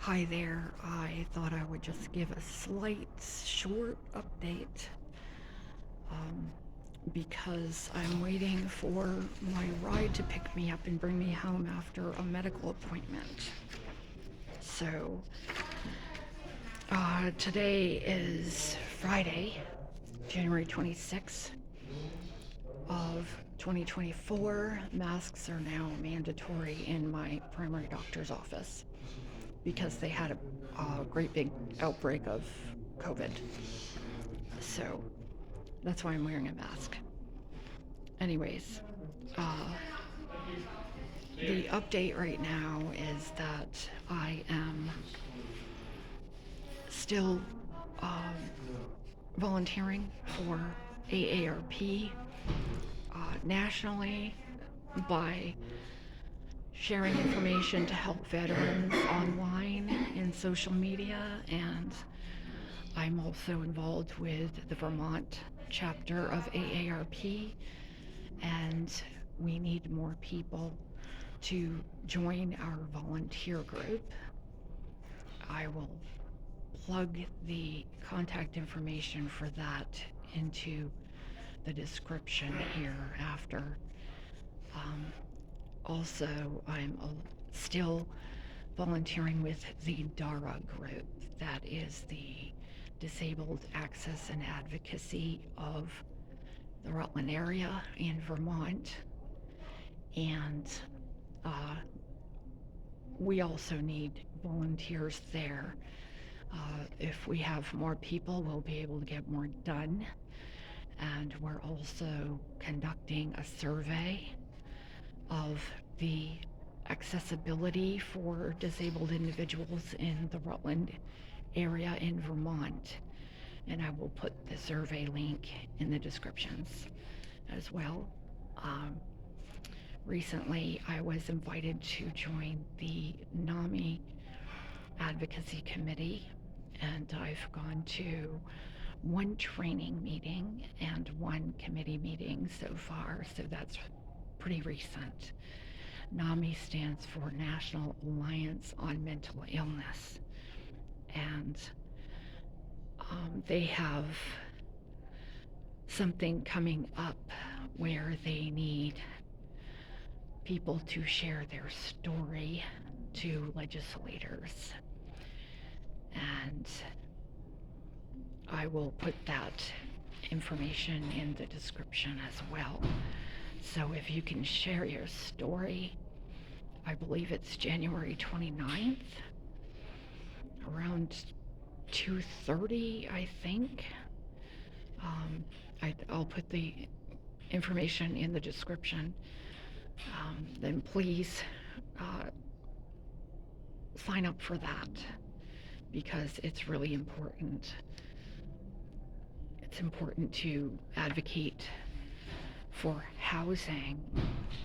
Hi there. I thought I would just give a slight, short update um, because I'm waiting for my ride to pick me up and bring me home after a medical appointment. So, today is Friday, January 26th of 2024. Masks are now mandatory in my primary doctor's office because they had a great big outbreak of COVID. So that's why I'm wearing a mask. Anyways, uh, the update right now is that I am still um, volunteering for AARP nationally by sharing information to help veterans online in social media, and I'm also involved with the Vermont chapter of AARP, and we need more people to join our volunteer group. I will plug the contact information for that into the description here after. Also, I'm still volunteering with the DARA group, that is the Disabled Access and Advocacy of the Rutland area in Vermont. And we also need volunteers there. If we have more people, we'll be able to get more done. And we're also conducting a survey of the accessibility for disabled individuals in the Rutland area in Vermont. And I will put the survey link in the descriptions as well. Recently, I was invited to join the NAMI Advocacy Committee, and I've gone to one training meeting and one committee meeting so far, so that's pretty recent. NAMI stands for National Alliance on Mental Illness, and they have something coming up where they need people to share their story to legislators. And I will put that information in the description as well. So if you can share your story, I believe it's January 29th, around 2:30, I think. I'll put the information in the description. Then please sign up for that because it's really important. It's important to advocate for housing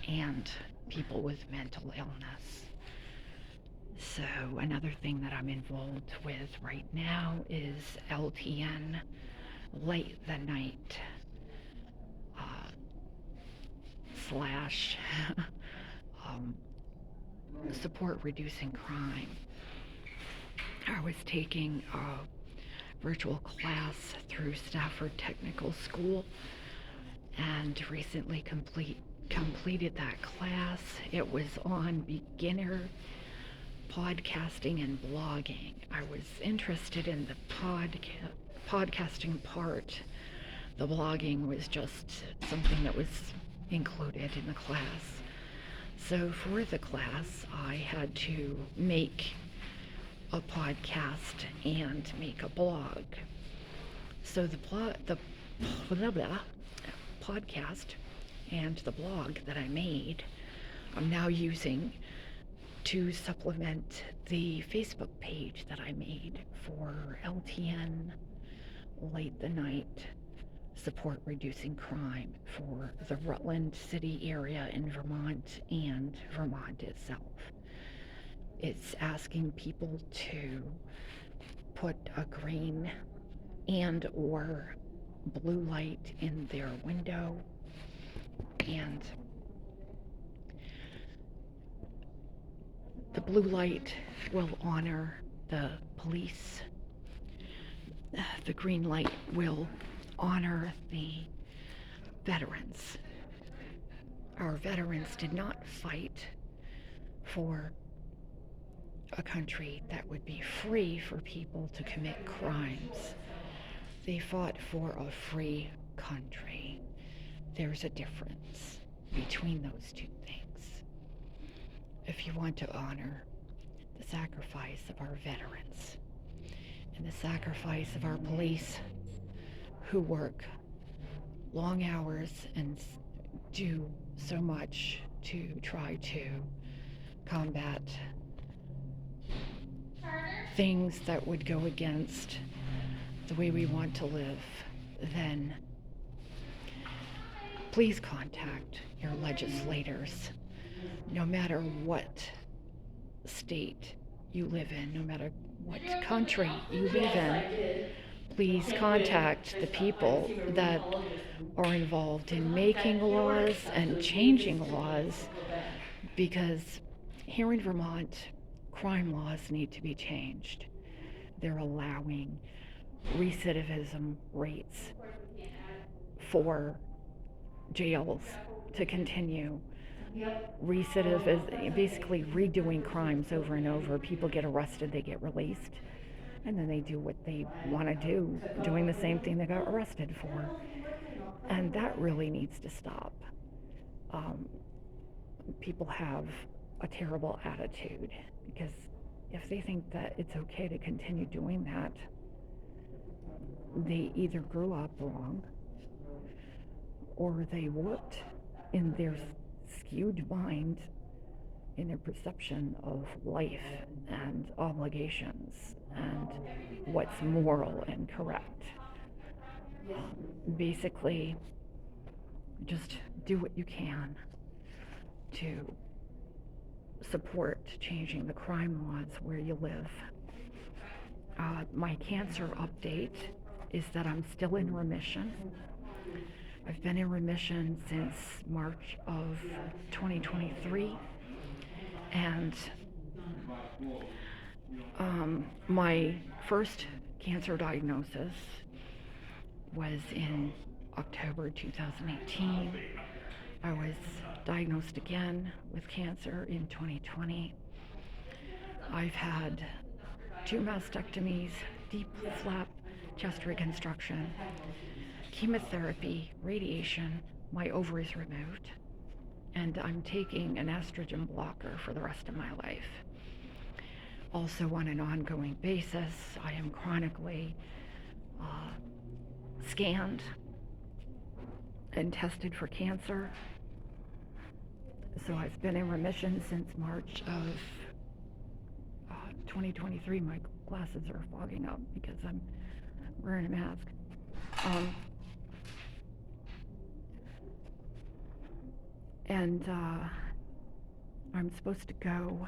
and people with mental illness. So another thing that I'm involved with right now is LTN Light the Night slash support reducing crime. I was taking a virtual class through Stafford Technical School and recently completed that class. It was on beginner podcasting and blogging. I was interested in the podcasting part. The blogging was just something that was included in the class. So for the class, I had to make a podcast and make a blog. So the podcast and the blog that I made, I'm now using to supplement the Facebook page that I made for LTN Light the Night support reducing crime for the Rutland City area in Vermont and Vermont itself. It's asking people to put a green and or blue light in their window, and the blue light will honor the police, the green light will honor the veterans. Our veterans did not fight for a country that would be free for people to commit crimes. They fought for a free country. There's a difference between those two things. If you want to honor the sacrifice of our veterans and the sacrifice of our police who work long hours and do so much to try to combat things that would go against the way we want to live, then please contact your legislators, no matter what state you live in, no matter what country you live in. Please contact the people that are involved in making laws and changing laws, because here in Vermont, crime laws need to be changed. They're allowing recidivism rates for jails to continue. Recidivism, basically redoing crimes over and over. People get arrested, they get released, and then they do what they want to do, doing the same thing they got arrested for. And that really needs to stop. People have a terrible attitude, because if they think that it's okay to continue doing that, they either grew up wrong or they worked in their skewed mind, in their perception of life and obligations and what's moral and correct. Basically, just do what you can to support changing the crime laws where you live. My cancer update is that I'm still in remission. I've been in remission since March of 2023, and my first cancer diagnosis was in October 2018. I was diagnosed again with cancer in 2020. I've had 2 mastectomies, deep flap chest reconstruction, chemotherapy, radiation, my ovaries removed, and I'm taking an estrogen blocker for the rest of my life. Also, on an ongoing basis, I am chronically scanned and tested for cancer. So I've been in remission since March of 2023. My glasses are fogging up because I'm wearing a mask. I'm supposed to go,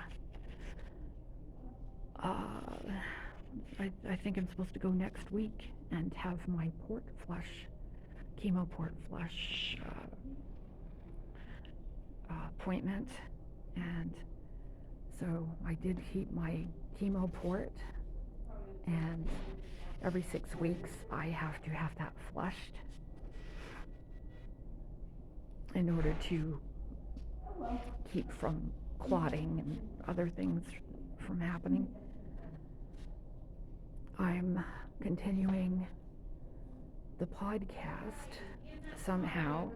I think I'm supposed to go next week and have my chemo port flush appointment. And so I did keep my chemo port, and every 6 weeks I have to have that flushed in order to keep from clotting and other things from happening. I'm continuing the podcast somehow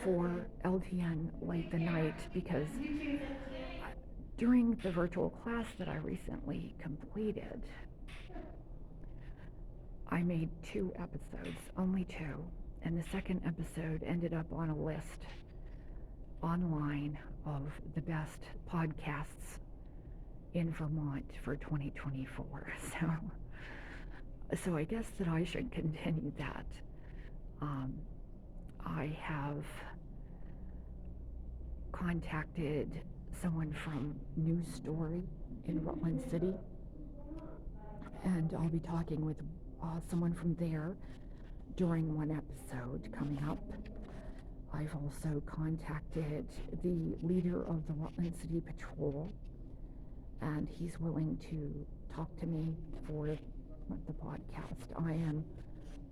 for LTN Light the Night, because during the virtual class that I recently completed, I made 2 episodes, only 2, and the second episode ended up on a list online of the best podcasts in Vermont for 2024. So I guess that I should continue that. I have contacted someone from News Story in Rutland City, and I'll be talking with someone from there during one episode coming up. I've also contacted the leader of the Rutland City Patrol, and he's willing to talk to me for the podcast. I am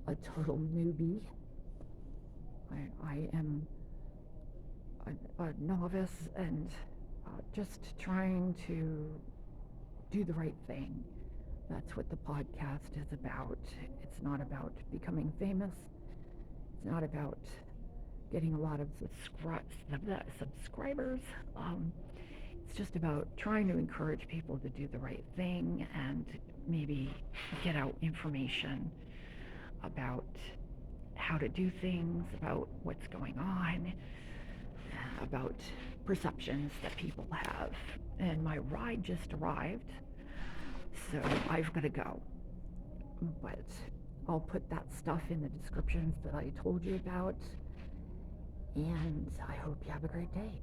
a total newbie. I am a novice and just trying to do the right thing. That's what the podcast is about. It's not about becoming famous. It's not about getting a lot of subscribers. It's just about trying to encourage people to do the right thing and maybe get out information about how to do things, about what's going on, about perceptions that people have. And my ride just arrived, so I've got to go. But I'll put that stuff in the descriptions that I told you about, and I hope you have a great day.